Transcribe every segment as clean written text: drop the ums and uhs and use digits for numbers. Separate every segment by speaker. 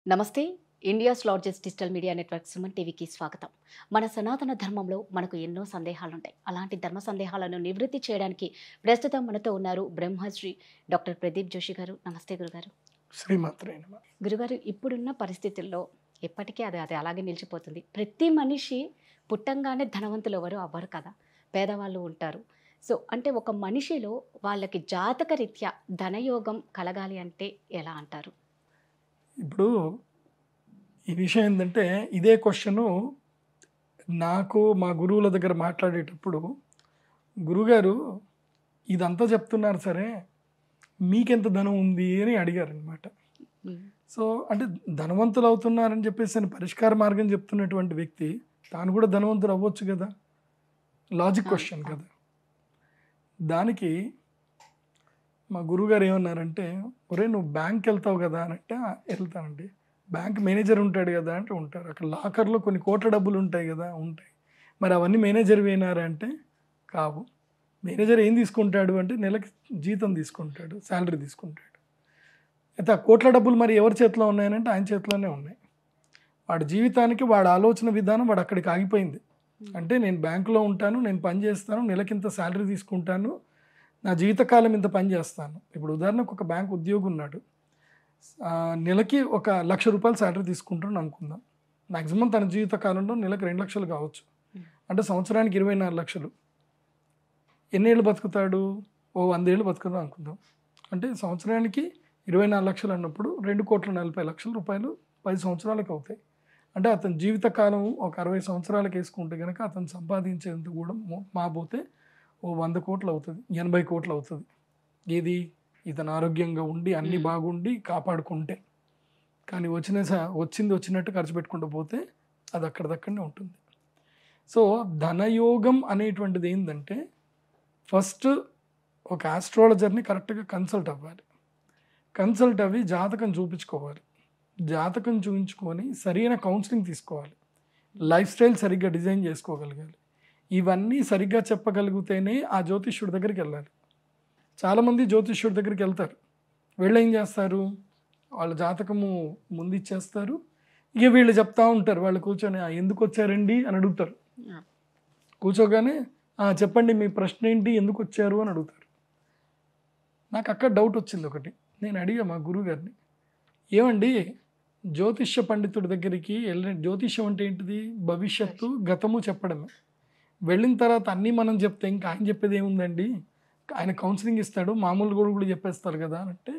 Speaker 1: నమస్తే. India's largest digital media network Suman టీవీకి స్వాగతం. మన సనాతన ధర్మంలో మనకు ఎన్నో సందేహాలుంటాయి. అలాంటి ధర్మ సందేహాలను నివృత్తి చేయడానికి ప్రస్తుతం మనతో ఉన్నారు బ్రహ్మశ్రీ డాక్టర్ ప్రదీప్ జోషి గారు. నమస్తే గురుగారు.
Speaker 2: శ్రీమాత్రే నమః.
Speaker 1: గురుగారు, ఇప్పుడున్న పరిస్థితుల్లో ఎప్పటికీ అది అలాగే నిలిచిపోతుంది. ప్రతి మనిషి పుట్టంగానే ధనవంతులు ఎవరు అవ్వరు కదా, పేదవాళ్ళు ఉంటారు. సో అంటే ఒక మనిషిలో వాళ్ళకి జాతక రీత్యా ధనయోగం కలగాలి అంటే ఎలా అంటారు?
Speaker 2: ఇప్పుడు ఈ విషయం ఏంటంటే ఇదే క్వశ్చను నాకు మా గురువుల దగ్గర మాట్లాడేటప్పుడు, గురుగారు ఇదంతా చెప్తున్నారు సరే, మీకెంత ధనం ఉంది అని అడిగారు అనమాట. సో అంటే ధనవంతులు అవుతున్నారని చెప్పేసి అని పరిష్కార మార్గం చెప్తున్నటువంటి వ్యక్తి తాను కూడా ధనవంతులు అవ్వచ్చు కదా, లాజిక్ క్వశ్చన్ కదా. దానికి మా గురువుగారు ఏమన్నారంటే, ఒరే నువ్వు బ్యాంక్ వెళ్తావు కదా అని అంటే, వెళ్తానండి. బ్యాంక్ మేనేజర్ ఉంటాడు కదా అంటే, ఉంటారు. అక్కడ లాకర్లో కొన్ని కోట్ల డబ్బులు ఉంటాయి కదా, ఉంటాయి. మరి అవన్నీ మేనేజర్ వేయినారా అంటే కావు. మేనేజర్ ఏం తీసుకుంటాడు అంటే నెలకి జీతం తీసుకుంటాడు, శాలరీ తీసుకుంటాడు. అయితే ఆ కోట్ల డబ్బులు మరి ఎవరి చేతిలో ఉన్నాయనంటే ఆయన చేతిలోనే ఉన్నాయి. వాడి జీవితానికి వాడి ఆలోచన విధానం వాడు అక్కడికి ఆగిపోయింది. అంటే నేను బ్యాంకులో ఉంటాను, నేను పని చేస్తాను, నెలకింత శాలరీ తీసుకుంటాను, నా జీవితకాలం ఇంత పని చేస్తాను. ఇప్పుడు ఉదాహరణకు ఒక బ్యాంక్ ఉద్యోగి ఉన్నాడు, నెలకి ₹1,00,000 శాలరీ తీసుకుంటాను అనుకుందాం. మ్యాక్సిమం తన జీవితకాలంలో నెలకు 2 లక్షలు కావచ్చు. అంటే సంవత్సరానికి 24 లక్షలు. ఎన్ని ఏళ్ళు బతుకుతాడు? 100 ఏళ్ళు బతుకుతాడు అనుకుందాం. అంటే సంవత్సరానికి 24 లక్షలు అన్నప్పుడు ₹2,40,00,000 10 సంవత్సరాలకు అవుతాయి. అంటే అతని జీవితకాలం ఒక 60 సంవత్సరాలకు వేసుకుంటే కనుక అతను సంపాదించేంత కూడా మాపోతే 100 కోట్లు అవుతుంది, 80 కోట్లు అవుతుంది. ఏది ఇతను ఆరోగ్యంగా ఉండి అన్నీ బాగుండి కాపాడుకుంటే. కానీ వచ్చింది వచ్చినట్టు ఖర్చు పెట్టుకుంటూ పోతే అది అక్కడిదక్కడనే ఉంటుంది. సో ధనయోగం అనేటువంటిది ఏంటంటే, ఫస్ట్ ఒక ఆస్ట్రాలజర్ని కరెక్ట్గా కన్సల్ట్ అవ్వాలి. కన్సల్ట్ అవ్వి జాతకం చూపించుకోవాలి. జాతకం చూపించుకొని సరైన కౌన్సిలింగ్ తీసుకోవాలి. లైఫ్ స్టైల్ సరిగ్గా డిజైన్ చేసుకోగలగాలి. ఇవన్నీ సరిగ్గా చెప్పగలిగితేనే ఆ జ్యోతిష్యుడి దగ్గరికి వెళ్ళాలి. చాలామంది జ్యోతిష్యుడి దగ్గరికి వెళ్తారు, వీళ్ళు ఏం చేస్తారు, వాళ్ళ జాతకము ముందు ఇచ్చేస్తారు. ఇక వీళ్ళు చెప్తా ఉంటారు, వాళ్ళు కూర్చొని ఎందుకు వచ్చారండి అని అడుగుతారు. కూర్చోగానే చెప్పండి మీ ప్రశ్న ఏంటి, ఎందుకు వచ్చారు అని అడుగుతారు. నాకు అక్కడ డౌట్ వచ్చింది ఒకటి. నేను అడిగా మా గురువు గారిని, ఏమండి జ్యోతిష్య పండితుడి దగ్గరికి వెళ్ళిన, జ్యోతిష్యం అంటే ఏంటిది, భవిష్యత్తు గతము చెప్పడమే. వెళ్ళిన తర్వాత అన్నీ మనం చెప్తే ఇంకా ఆయన చెప్పేది ఏముందండి, ఆయన కౌన్సిలింగ్ ఇస్తాడు, మామూలు కూడా చెప్పేస్తారు కదా అని అంటే,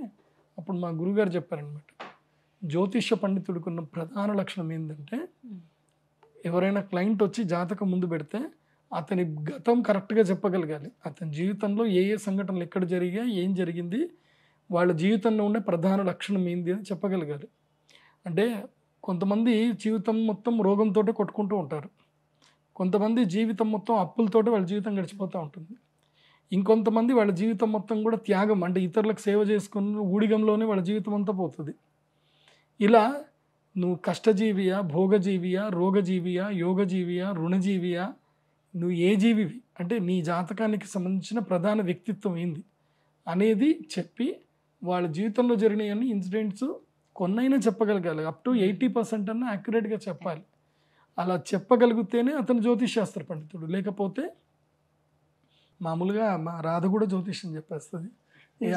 Speaker 2: అప్పుడు మా గురుగారు చెప్పారనమాట, జ్యోతిష్య పండితుడికి ఉన్న ప్రధాన లక్షణం ఏంటంటే, ఎవరైనా క్లయింట్ వచ్చి జాతకం ముందు పెడితే అతని గతం కరెక్ట్గా చెప్పగలగాలి. అతని జీవితంలో ఏ ఏ సంఘటనలు ఎక్కడ జరిగాయి, ఏం జరిగింది, వాళ్ళ జీవితంలో ఉండే ప్రధాన లక్షణం ఏంది అని చెప్పగలగాలి. అంటే కొంతమంది జీవితం మొత్తం రోగంతో కొట్టుకుంటూ ఉంటారు, కొంతమంది జీవితం మొత్తం అప్పులతోటి వాళ్ళ జీవితం గడిచిపోతూ ఉంటుంది, ఇంకొంతమంది వాళ్ళ జీవితం మొత్తం కూడా త్యాగం, అంటే ఇతరులకు సేవ చేసుకుని ఊడిగంలోనే వాళ్ళ జీవితం అంతా పోతుంది. ఇలా నువ్వు కష్టజీవియా, భోగజీవియా, రోగజీవియా, యోగజీవియా, రుణజీవియా, నువ్వు ఏ జీవివి, అంటే నీ జాతకానికి సంబంధించిన ప్రధాన వ్యక్తిత్వం ఏంది అనేది చెప్పి వాళ్ళ జీవితంలో జరిగిన ఇన్సిడెంట్స్ కొన్నైనా చెప్పగలగాలి. అప్ టు 80% అన్నా యాక్యురేట్గా చెప్పాలి. అలా చెప్పగలిగితేనే అతను జ్యోతిష్ పండితుడు. లేకపోతే మామూలుగా మా రాధ కూడా జ్యోతిష్యం చెప్పేస్తుంది,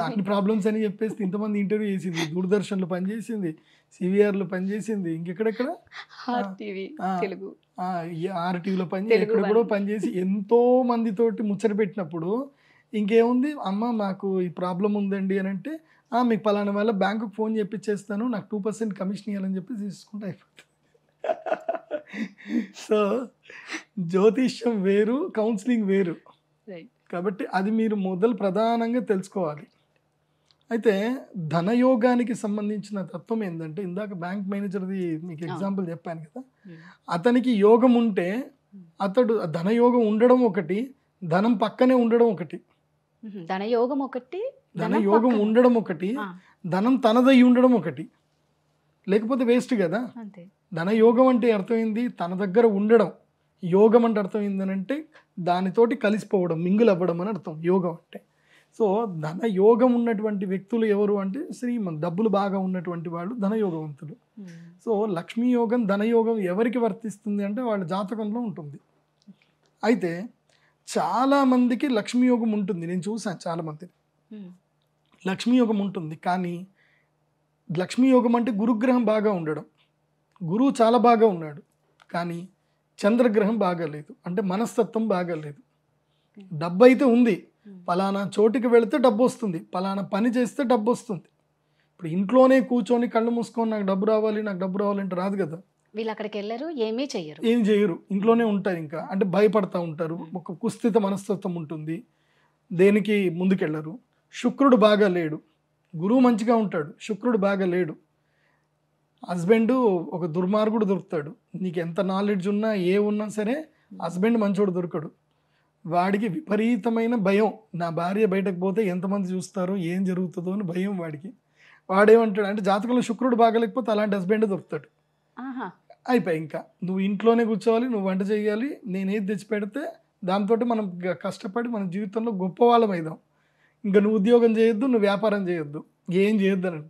Speaker 2: అన్ని ప్రాబ్లమ్స్ అని చెప్పేసి ఇంతమంది ఇంటర్వ్యూ చేసింది, దూరదర్శన్లో పనిచేసింది, సివిఆర్లో పనిచేసింది, ఇంకెక్కడెక్కడ ఆర్టీవీలో పనిచేసి ఎక్కడ కూడా పనిచేసి ఎంతో మందితోటి ముచ్చట పెట్టినప్పుడు ఇంకేముంది, అమ్మ మాకు ఈ ప్రాబ్లం ఉందండి అని అంటే, మీకు పలానా వల్ల బ్యాంకుకి ఫోన్ చేపిచ్చేస్తాను, నాకు 2% కమిషన్ ఇవ్వాలని చెప్పి తీసుకుంటే అయిపోతుంది. సో జ్యోతిష్యం వేరు, కౌన్సిలింగ్ వేరు. కాబట్టి అది మీరు ప్రధానంగా తెలుసుకోవాలి. అయితే ధనయోగానికి సంబంధించిన తత్వం ఏంటంటే, ఇందాక బ్యాంక్ మేనేజర్ది మీకు ఎగ్జాంపుల్ చెప్పాను కదా, అతనికి యోగం ఉంటే అతడు ధనయోగం ఉండడం ఒకటి, ధనం పక్కనే ఉండడం ఒకటి.
Speaker 1: ధనయోగం ఒకటి,
Speaker 2: ధనయోగం ఉండడం ఒకటి, ధనం తనదై ఉండడం ఒకటి, లేకపోతే వేస్ట్ కదా. ధనయోగం అంటే అర్థమైంది తన దగ్గర ఉండడం, యోగం అంటే అర్థం ఏంటంటే దానితోటి కలిసిపోవడం, మింగిల్ అవ్వడం అని అర్థం యోగం అంటే. సో ధనయోగం ఉన్నటువంటి వ్యక్తులు ఎవరు అంటే డబ్బులు బాగా ఉన్నటువంటి వాళ్ళు ధనయోగవంతులు. సో లక్ష్మీ యోగం ధనయోగం ఎవరికి వర్తిస్తుంది అంటే వాళ్ళ జాతకంలో ఉంటుంది. అయితే చాలామందికి లక్ష్మీ యోగం ఉంటుంది, నేను చూసాను చాలామంది లక్ష్మీ యోగం ఉంటుంది. కానీ లక్ష్మీ యోగం అంటే గురుగ్రహం బాగా ఉండడం, గురువు చాలా బాగా ఉన్నాడు కానీ చంద్రగ్రహం బాగాలేదు, అంటే మనస్తత్వం బాగాలేదు. డబ్బు అయితే ఉంది, పలానా చోటికి వెళితే డబ్బు వస్తుంది, పలానా పని చేస్తే డబ్బు వస్తుంది. ఇప్పుడు ఇంట్లోనే కూర్చొని కళ్ళు మూసుకొని నాకు డబ్బు రావాలి అంటే రాదు కదా.
Speaker 1: వీళ్ళు అక్కడికి వెళ్ళరు, ఏం
Speaker 2: చేయరు, ఇంట్లోనే ఉంటారు. ఇంకా అంటే భయపడతా ఉంటారు, ఒక కుస్థిత మనస్తత్వం ఉంటుంది, దేనికి ముందుకెళ్ళరు. శుక్రుడు బాగా లేడు, గురువు మంచిగా ఉంటాడు, శుక్రుడు బాగా లేడు. హస్బెండ్ ఒక దుర్మార్గుడు దొరుకుతాడు, నీకు ఎంత నాలెడ్జ్ ఉన్నా ఉన్నా సరే హస్బెండ్ మంచోడు దొరకడు. వాడికి విపరీతమైన భయం, నా భార్య బయటకు పోతే ఎంతమంది చూస్తారో ఏం జరుగుతుందో అని భయం వాడికి. వాడేమంటాడు అంటే జాతకంలో శుక్రుడు బాగాలేకపోతే అలాంటి హస్బెండ్ దొరుకుతాడు. అయిపోయి ఇంకా నువ్వు ఇంట్లోనే కూర్చోవాలి, నువ్వు వంట చేయాలి, నేనేది తెచ్చి పెడితే దాంతో మనం కష్టపడి మన జీవితంలో గొప్ప వాళ్ళం అయిదాం, ఇంకా నువ్వు ఉద్యోగం చేయొద్దు, నువ్వు వ్యాపారం చేయొద్దు, ఏం చేయొద్దు అని.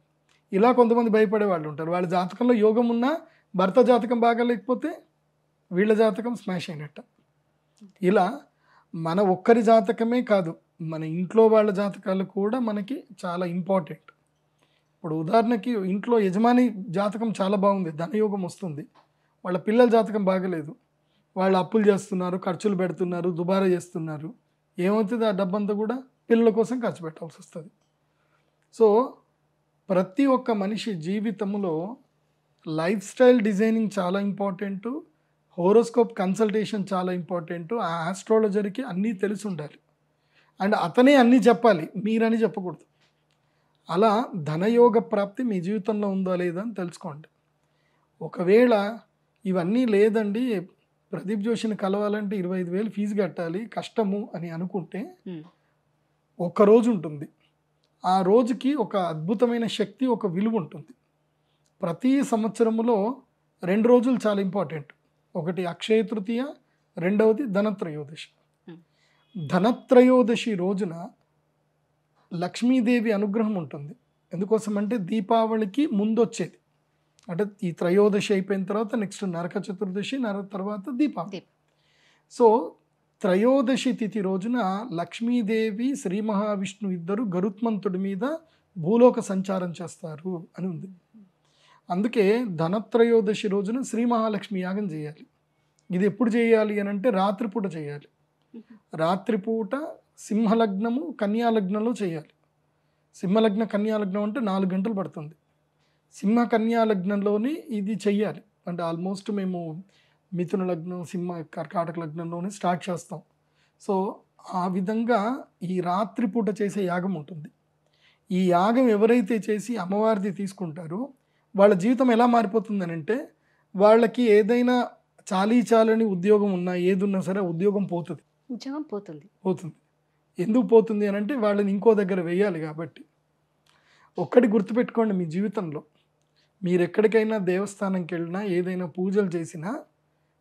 Speaker 2: ఇలా కొంతమంది భయపడే వాళ్ళు ఉంటారు. వాళ్ళ జాతకంలో యోగం ఉన్నా భర్త జాతకం బాగా లేకపోతే వీళ్ళ జాతకం స్మాష్ అయినట్ట. ఇలా మన ఒక్కరి జాతకమే కాదు, మన ఇంట్లో వాళ్ళ జాతకాలు కూడా మనకి చాలా ఇంపార్టెంట్. ఇప్పుడు ఉదాహరణకి ఇంట్లో యజమాని జాతకం చాలా బాగుంది, ధనయోగం వస్తుంది, వాళ్ళ పిల్లల జాతకం బాగలేదు, వాళ్ళు అప్పులు చేస్తున్నారు, ఖర్చులు పెడుతున్నారు, దుబారా చేస్తున్నారు, ఏమవుతుంది ఆ డబ్బంతా కూడా పిల్లల కోసం ఖర్చు పెట్టాల్సి వస్తుంది. సో ప్రతి ఒక్క మనిషి జీవితంలో లైఫ్ స్టైల్ డిజైనింగ్ చాలా ఇంపార్టెంటు, హోరోస్కోప్ కన్సల్టేషన్ చాలా ఇంపార్టెంటు. ఆ ఆస్ట్రాలజర్కి అన్నీ తెలిసి ఉండాలి, అండ్ అతనే అన్నీ చెప్పాలి, మీరని చెప్పకూడదు. అలా ధనయోగ ప్రాప్తి మీ జీవితంలో ఉందా లేదా అని తెలుసుకోండి. ఒకవేళ ఇవన్నీ లేదండి, ప్రదీప్ జోషిని కలవాలంటే 25,000 ఫీజు కట్టాలి, కష్టము అని అనుకుంటే ఒక్కరోజు ఉంటుంది, ఆ రోజుకి ఒక అద్భుతమైన శక్తి, ఒక విలువ ఉంటుంది. ప్రతి సంవత్సరములో 2 రోజులు చాలా ఇంపార్టెంట్, ఒకటి అక్షయ తృతీయ, రెండవది ధనత్రయోదశి. ధనత్రయోదశి రోజున లక్ష్మీదేవి అనుగ్రహం ఉంటుంది. ఎందుకోసం అంటే దీపావళికి ముందు వచ్చేది, అంటే ఈ త్రయోదశి అయిపోయిన తర్వాత నెక్స్ట్ నరక చతుర్దశి, తర్వాత దీపావళి. సో త్రయోదశి తిథి రోజున లక్ష్మీదేవి శ్రీ మహావిష్ణు ఇద్దరు గరుత్మంతుడి మీద భూలోక సంచారం చేస్తారు అని ఉంది. అందుకే ధనత్రయోదశి రోజున శ్రీ మహాలక్ష్మి యాగం చేయాలి. ఇది ఎప్పుడు చేయాలి అని అంటే రాత్రిపూట చేయాలి. రాత్రిపూట సింహలగ్నము కన్యాలగ్నంలో చేయాలి. సింహలగ్న కన్యాలగ్నం అంటే 4 గంటలు పడుతుంది. సింహ కన్యాలగ్నంలోని ఇది చెయ్యాలి. అంటే ఆల్మోస్ట్ మేము మిథున లగ్నం, సింహ కర్కాటక లగ్నంలోనే స్టార్ట్ చేస్తాం. సో ఆ విధంగా ఈ రాత్రిపూట చేసే యాగం ఉంటుంది. ఈ యాగం ఎవరైతే చేసి అమ్మవారిది తీసుకుంటారో వాళ్ళ జీవితం ఎలా మారిపోతుందని అంటే, వాళ్ళకి ఏదైనా చాలని ఉద్యోగం ఉన్నా ఏదున్నా సరే ఉద్యోగం పోతుంది.
Speaker 1: ఉద్యోగం పోతుంది.
Speaker 2: ఎందుకు పోతుంది అని అంటే వాళ్ళని ఇంకో దగ్గర వేయాలి కాబట్టి. ఒక్కటి గుర్తుపెట్టుకోండి, మీ జీవితంలో మీరు ఎక్కడికైనా దేవస్థానంకి వెళ్ళినా ఏదైనా పూజలు చేసినా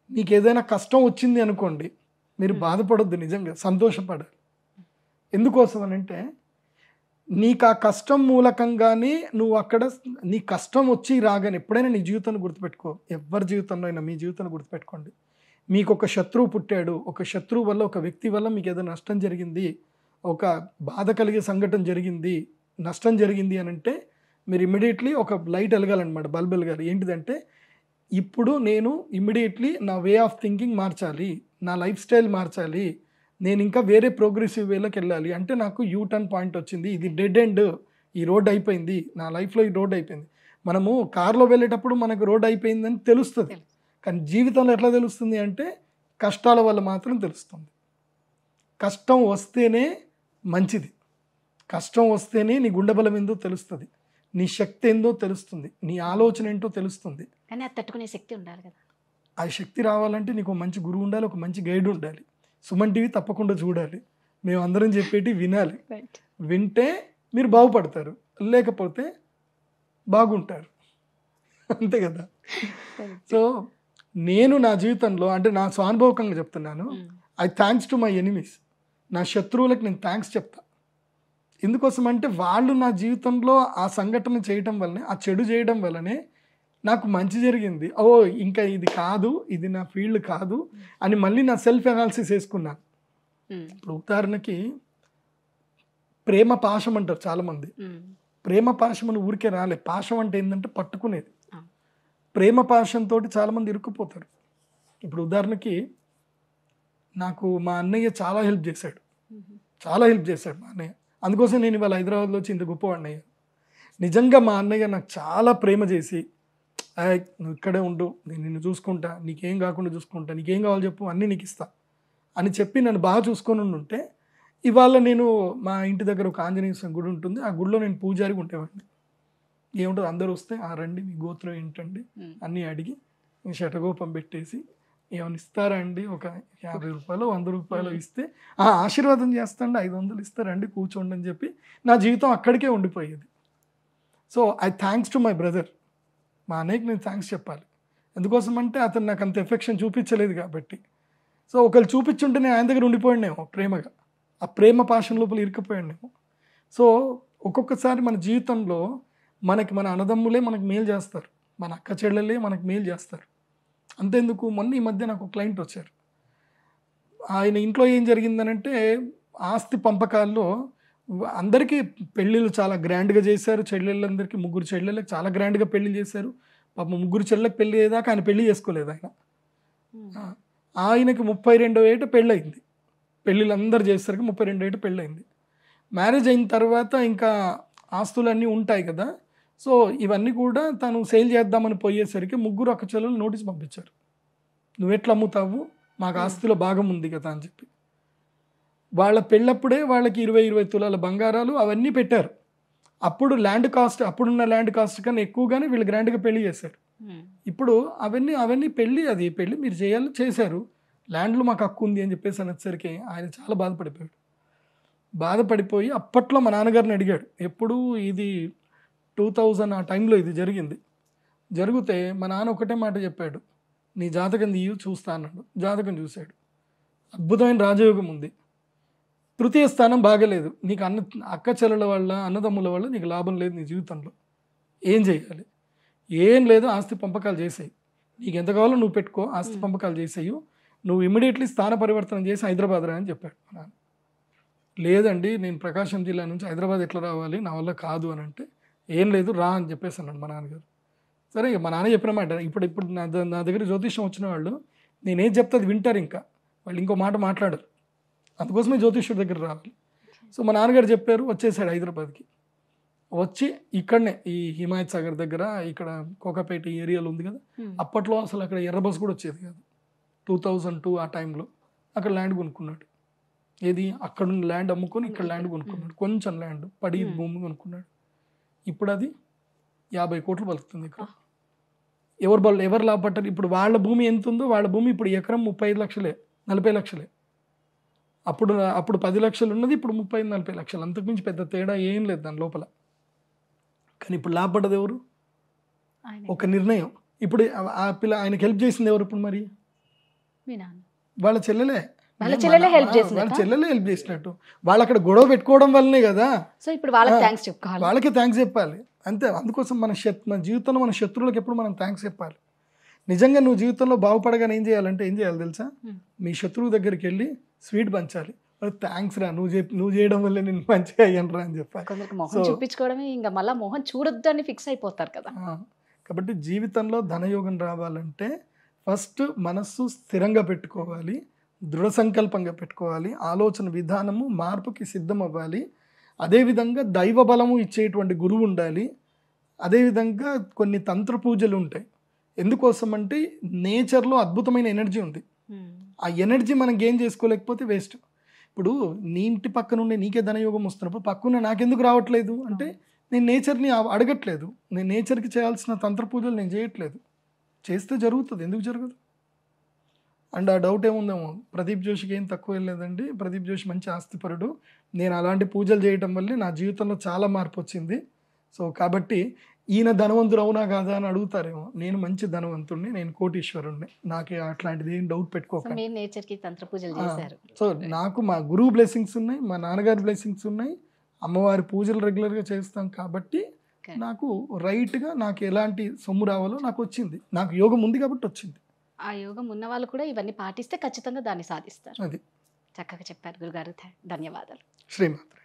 Speaker 2: మీకు ఏదైనా కష్టం వచ్చింది అనుకోండి, మీరు బాధపడొద్దు, నిజంగా సంతోషపడాలి. ఎందుకోసం అని అంటే నీకు ఆ కష్టం మూలకంగానే నువ్వు అక్కడ నీ కష్టం వచ్చి రాగానే ఎప్పుడైనా నీ జీవితాన్ని గుర్తుపెట్టుకో, ఎవరి జీవితంలో అయినా మీ జీవితాన్ని గుర్తుపెట్టుకోండి. మీకు ఒక శత్రువు పుట్టాడు, ఒక శత్రువు వల్ల, ఒక వ్యక్తి వల్ల మీకు ఏదో నష్టం జరిగింది, ఒక బాధ కలిగే సంఘటన జరిగింది, నష్టం జరిగింది అని అంటే మీరు ఇమ్మీడియట్లీ ఒక లైట్ వెలగాలన్నమాట, బల్బ్ వెలగాలి. ఏంటిదంటే ఇప్పుడు నేను ఇమ్మీడియట్లీ నా వే ఆఫ్ థింకింగ్ మార్చాలి, నా లైఫ్ స్టైల్ మార్చాలి, నేను ఇంకా వేరే ప్రోగ్రెసివ్ వేలోకి వెళ్ళాలి. అంటే నాకు యూటర్న్ పాయింట్ వచ్చింది, ఇది డెడ్ ఎండ్, ఈ రోడ్ అయిపోయింది, నా లైఫ్లో ఈ రోడ్ అయిపోయింది. మనము కార్లో వెళ్ళేటప్పుడు మనకు రోడ్ అయిపోయిందని తెలుస్తుంది, కానీ జీవితంలో ఎట్లా తెలుస్తుంది అంటే కష్టాల వల్ల మాత్రం తెలుస్తుంది. కష్టం వస్తేనే మంచిది, కష్టం వస్తేనే నీ గుండె బలం ఏందో తెలుస్తుంది, నీ శక్తి ఏందో తెలుస్తుంది, నీ ఆలోచన ఏంటో తెలుస్తుంది.
Speaker 1: కానీ అది తట్టుకునే శక్తి ఉండాలి కదా.
Speaker 2: ఆ శక్తి రావాలంటే నీకు ఒక మంచి గురువు ఉండాలి, ఒక మంచి గైడ్ ఉండాలి. సుమన్ టీవీ తప్పకుండా చూడాలి, మేము అందరం చెప్పేటి వినాలి. వింటే మీరు బాగుపడతారు, లేకపోతే బాగుంటారు, అంతే కదా. సో నేను నా జీవితంలో అంటే నా స్వానుభవకంగా చెప్తున్నాను, I thanks to my enemies. నా శత్రువులకు నేను థ్యాంక్స్ చెప్తా. ఎందుకోసం అంటే వాళ్ళు నా జీవితంలో ఆ సంఘటన చేయడం వల్లనే, ఆ చెడు చేయడం వల్లనే నాకు మంచి జరిగింది. ఓ ఇంకా ఇది కాదు, ఇది నా ఫీల్డ్ కాదు అని మళ్ళీ నా సెల్ఫ్ అనాలిసిస్ వేసుకున్నాను. ఇప్పుడు ఉదాహరణకి ప్రేమ పాశం అంటారు చాలామంది. ప్రేమ పాశం అని ఊరికే రాలే. పాశం అంటే ఏంటంటే పట్టుకునేది. ప్రేమ పాశంతో చాలామంది ఇరుక్కుపోతారు. ఇప్పుడు ఉదాహరణకి నాకు మా అన్నయ్య చాలా హెల్ప్ చేశాడు, మా అన్నయ్య. అందుకోసం నేను ఇవాళ హైదరాబాద్లో వచ్చి ఇంత గొప్పవాడిని అయ్యాను. నిజంగా మా అన్నయ్య నాకు చాలా ప్రేమ చేసి, నువ్వు ఇక్కడే ఉండు, నేను నిన్ను చూసుకుంటా, నీకేం కాకుండా చూసుకుంటా, నీకేం కావాలో చెప్పు అన్నీ నీకు ఇస్తా అని చెప్పి నన్ను బాగా చూసుకొని ఉంటే, ఇవాళ నేను మా ఇంటి దగ్గర ఒక ఆంజనేయ స్వామి గుడి ఉంటుంది, ఆ గుడిలో నేను పూజారిగా ఉండేవాడిని. ఏముంటుంది, అందరూ వస్తే రండి మీ గోత్రం ఏంటండి అన్నీ అడిగి శటగోపం పెట్టేసి ఏమైనా ఇస్తారా అండి, ఒక 50 రూపాయలు 100 రూపాయలు ఇస్తే ఆశీర్వాదం చేస్తాండి, 500 ఇస్తారండి, కూర్చోండి అని చెప్పి నా జీవితం అక్కడికే ఉండిపోయేది. So I thanks to my brother. మా అన్నయ్యకి నేను థ్యాంక్స్ చెప్పాలి. ఎందుకోసం అంటే అతను నాకు అంత ఎఫెక్షన్ చూపించలేదు కాబట్టి. సో ఒకళ్ళు చూపించుంటే నేను ఆయన దగ్గర ఉండిపోయానేమో ప్రేమగా, ఆ ప్రేమ పాశం లోపల ఇరుక్కుపోయానేమో. సో ఒక్కొక్కసారి మన జీవితంలో మన అన్నదమ్ములే మనకు మేలు చేస్తారు, మన అక్క చెల్లెలే మనకు మేలు చేస్తారు. అంతేందుకు, మొన్న ఈ మధ్య నాకు ఒక క్లయింట్ వచ్చారు. ఆయన ఇంట్లో ఏం జరిగిందనంటే, ఆస్తి పంపకాల్లో అందరికీ పెళ్ళిళ్ళు చాలా గ్రాండ్గా చేశారు. చెల్లెళ్ళందరికీ 3 చెల్లెళ్ళకి చాలా గ్రాండ్గా పెళ్లి చేశారు. పాప 3 చెల్లెళ్ళకి పెళ్ళి అయ్యేదాకా ఆయన పెళ్లి చేసుకోలేదు. ఆయనకి 32వ ఏట పెళ్ళయింది. పెళ్ళిళ్ళు అందరు చేసరికి 32 ఏట పెళ్ళయింది. మ్యారేజ్ అయిన తర్వాత ఇంకా ఆస్తులన్నీ ఉంటాయి కదా, సో ఇవన్నీ కూడా తను సేల్ చేద్దామని పోయేసరికి 3 అక్క చెల్లెలు నోటీస్ పంపించారు, నువ్వు ఎట్లా అమ్ముతావు, మాకు ఆస్తిలో భాగం ఉంది కదా అని చెప్పి. వాళ్ళ పెళ్ళప్పుడే వాళ్ళకి 20 తులాల బంగారాలు అవన్నీ పెట్టారు. అప్పుడు అప్పుడున్న ల్యాండ్ కాస్ట్ కన్నా ఎక్కువగానే వీళ్ళు గ్రాండ్గా పెళ్లి చేశారు. ఇప్పుడు అవన్నీ పెళ్ళి మీరు చేశారు, ల్యాండ్లో మాకు హక్కు ఉంది అని చెప్పేసి అనేసరికి ఆయన చాలా బాధపడిపోయి అప్పట్లో మా నాన్నగారిని అడిగాడు. ఎప్పుడు ఇది 2000 ఆ టైంలో ఇది జరిగితే మా నాన్న ఒకటే మాట చెప్పాడు, నీ జాతకం తీయు చూస్తా అన్నాడు. జాతకం చూశాడు, అద్భుతమైన రాజయోగం ఉంది, 3వ స్థానం బాగలేదు, నీకు అక్క చెల్లెల వల్ల అన్నదమ్ముల వల్ల నీకు లాభం లేదు నీ జీవితంలో, ఏం చేయాలి? ఏం లేదు, ఆస్తి పంపకాలు చేసేయి, నీకు ఎంత కావాలో నువ్వు పెట్టుకో, ఆస్తి పంపకాలు చేసేయు, నువ్వు ఇమ్మీడియట్లీ స్థాన పరివర్తన చేసి హైదరాబాద్ రా అని చెప్పాడు మా నాన్న. లేదండి, నేను ప్రకాశం జిల్లా నుంచి హైదరాబాద్ ఎట్లా రావాలి, నా వల్ల కాదు అని అంటే, ఏం లేదు రా అని చెప్పేసి అన్నాడు మా నాన్నగారు. సరే మా నాన్న చెప్పిన మాట, ఇప్పుడు నా దగ్గర జ్యోతిష్యం వచ్చిన వాళ్ళు నేనేం చెప్తే అది వింటారు, ఇంకా వాళ్ళు ఇంకో మాట మాట్లాడరు, అందుకోసమే జ్యోతిష్యుడి దగ్గర రావాలి. సో మా నాన్నగారు చెప్పారు, వచ్చేసాడు హైదరాబాద్కి. వచ్చి ఇక్కడనే ఈ హిమాయత్ సాగర్ దగ్గర ఇక్కడ కోకాపేట ఏరియాలో ఉంది కదా, అప్పట్లో అసలు అక్కడ ఎర్ర బస్ కూడా వచ్చేది కాదు. 2002 ఆ టైంలో అక్కడ ల్యాండ్ కొనుక్కున్నాడు. ఏది, అక్కడున్న ల్యాండ్ అమ్ముకొని ఇక్కడ ల్యాండ్ కొనుక్కున్నాడు, కొంచెం ల్యాండ్ పడి భూమి కొనుక్కున్నాడు. ఇప్పుడు అది 50 కోట్లు పలుకుతుంది. ఇక్కడ ఎవరు లాభపడ్డారు? ఇప్పుడు వాళ్ళ భూమి ఎంత ఉందో వాళ్ళ భూమి ఇప్పుడు ఎకరం 35 లక్షలే, 40 లక్షలే. అప్పుడు 10 లక్షలు ఉన్నది, ఇప్పుడు 30-40 లక్షలు, అంతకుమించి పెద్ద తేడా ఏం లేదు దాని లోపల. కానీ ఇప్పుడు లాభపడ్డది ఎవరు? ఒక నిర్ణయం. ఇప్పుడు ఆ పిల్ల ఆయనకి హెల్ప్ చేసింది ఎవరు? ఇప్పుడు మరి వాళ్ళ చెల్లెలే హెల్ప్ చేసినట్టు. వాళ్ళు అక్కడ గొడవ పెట్టుకోవడం వల్లనే కదా, సో ఇప్పుడు వాళ్ళకి థ్యాంక్స్ చెప్పాలి అంతే. అందుకోసం మన జీవితంలో మన శత్రువులకు ఎప్పుడు మనం థ్యాంక్స్ చెప్పాలి. నిజంగా నువ్వు జీవితంలో బాగుపడగానే ఏం చేయాలి తెలుసా? మీ శత్రువు దగ్గరికి వెళ్ళి స్వీట్ పంచాలి, థ్యాంక్స్ రా, నువ్వు చేయడం వల్ల నేను మంచిగా అయ్యాను రా అని చెప్పాలి.
Speaker 1: చూపించుకోవడమే, ఇంకా మళ్ళీ మొహం చూడొద్దు అని ఫిక్స్ అయిపోతారు కదా.
Speaker 2: కాబట్టి జీవితంలో ధనయోగం రావాలంటే ఫస్ట్ మనస్సు స్థిరంగా పెట్టుకోవాలి, దృఢ సంకల్పంగా పెట్టుకోవాలి, ఆలోచన విధానము మార్పుకి సిద్ధం అవ్వాలి, అదేవిధంగా దైవ బలము ఇచ్చేటువంటి గురువు ఉండాలి, అదేవిధంగా కొన్ని తంత్ర పూజలు ఉంటాయి. ఎందుకోసం అంటే నేచర్లో అద్భుతమైన ఎనర్జీ ఉంది, ఆ ఎనర్జీ మనం గెయిన్ చేసుకోలేకపోతే వేస్ట్. ఇప్పుడు నీ ఇంటి పక్కన ఉండే నీకే ధనయోగం వస్తున్నప్పుడు పక్కన నాకెందుకు రావట్లేదు అంటే నేను నేచర్ని అడగట్లేదు, నేను నేచర్కి చేయాల్సిన తంత్ర పూజలు నేను చేయట్లేదు. చేస్తే జరుగుతుంది, ఎందుకు జరగదు? అండ్ ఆ డౌట్ ఏముందేమో, ప్రదీప్ జోషికి ఏం తక్కువ లేదండి, ప్రదీప్ జోషి మంచి ఆస్తిపరుడు, నేను అలాంటి పూజలు చేయటం వల్లే నా జీవితంలో చాలా మార్పు వచ్చింది. సో కాబట్టి ఈయన ధనవంతుడు అవునా కాదా అని అడుగుతారేమో. నేను మంచి ధనవంతుడిని, నేను కోటీశ్వరుణ్ణి, నాకు అట్లాంటిది ఏం డౌట్ పెట్టుకోకండి.
Speaker 1: సో నాకు
Speaker 2: మా గురువు బ్లెస్సింగ్స్ ఉన్నాయి, మా నాన్నగారి బ్లెస్సింగ్స్ ఉన్నాయి, అమ్మవారి పూజలు రెగ్యులర్గా చేస్తాం కాబట్టి
Speaker 1: Okay.
Speaker 2: నాకు రైట్గా నాకు ఎలాంటి సొమ్ము రావాలో నాకు వచ్చింది. నాకు యోగం ఉంది కాబట్టి వచ్చింది.
Speaker 1: ఆ యోగం ఉన్న వాళ్ళు కూడా ఇవన్నీ పాటిస్తే ఖచ్చితంగా దాన్ని సాధిస్తారు.
Speaker 2: అది
Speaker 1: చక్కగా చెప్పారు గురుగారు. ధన్యవాదాలు.
Speaker 2: శ్రీమాత్రే.